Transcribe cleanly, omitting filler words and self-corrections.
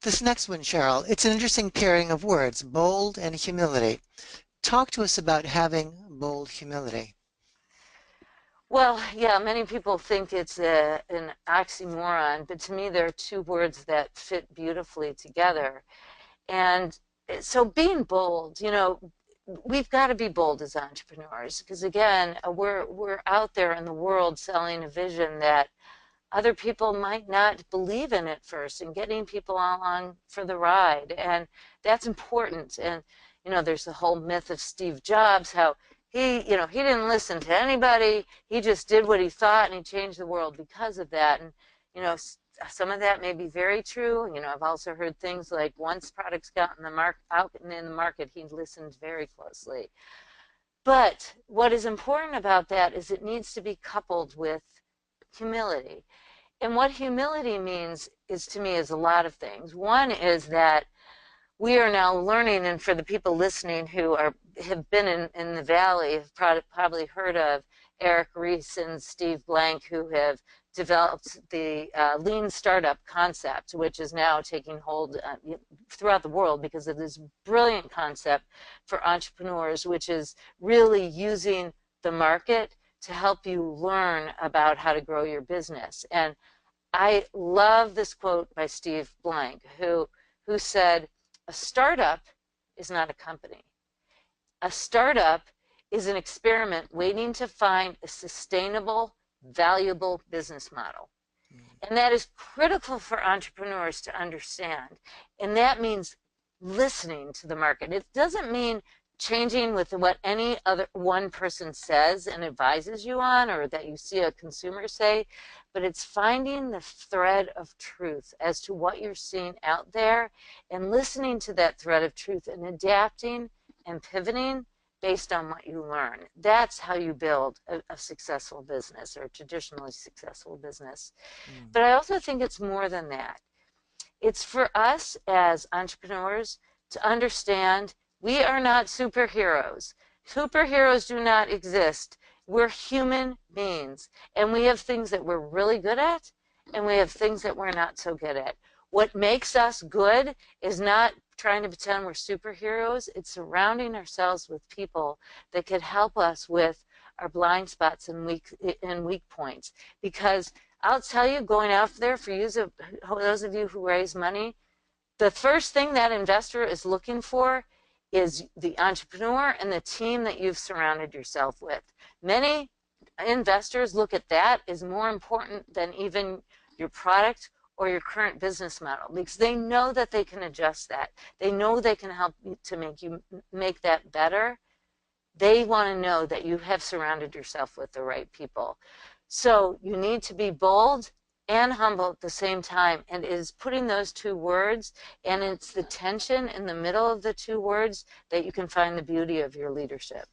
This next one, Cheryl, it's an interesting pairing of words, bold and humility. Talk to us about having bold humility. Well, yeah, many people think it's an oxymoron, but to me, there are two words that fit beautifully together. And so being bold, we've got to be bold as entrepreneurs because again, we're out there in the world selling a vision that other people might not believe in at first and getting people along for the ride. And that's important. And, there's the whole myth of Steve Jobs, how he didn't listen to anybody. He just did what he thought and he changed the world because of that. And, some of that may be very true. I've also heard things like once products got in the market, he listened very closely. But what is important about that is it needs to be coupled with humility. And what humility means is to me is a lot of things. One is that we are now learning, and for the people listening who have been in the Valley, have probably heard of Eric Ries and Steve Blank, who have developed the lean startup concept, which is now taking hold throughout the world because of this brilliant concept for entrepreneurs, which is really using the market to help you learn about how to grow your business. And I love this quote by Steve Blank, who said, "A startup is not a company. A startup is an experiment waiting to find a sustainable, valuable business model." And that is critical for entrepreneurs to understand. And that means listening to the market. It doesn't mean changing with what any other one person says and advises you on or that you see a consumer say, but it's finding the thread of truth as to what you're seeing out there and listening to that thread of truth and adapting and pivoting based on what you learn. That's how you build a successful business or a traditionally successful business. Mm. But I also think it's more than that. It's for us as entrepreneurs to understand we are not superheroes. Superheroes do not exist. We're human beings, and we have things that we're really good at, and we have things that we're not so good at. What makes us good is not trying to pretend we're superheroes. It's surrounding ourselves with people that could help us with our blind spots and weak points. Because I'll tell you, going out there for you, those of you who raise money, the first thing that investor is looking for is the entrepreneur and the team that you've surrounded yourself with. Many investors look at that as more important than even your product or your current business model because they know that they can adjust that. They know they can help to make that better. They want to know that you have surrounded yourself with the right people. So you need to be bold and humble at the same time. And it is putting those two words, and it's the tension in the middle of the two words that you can find the beauty of your leadership.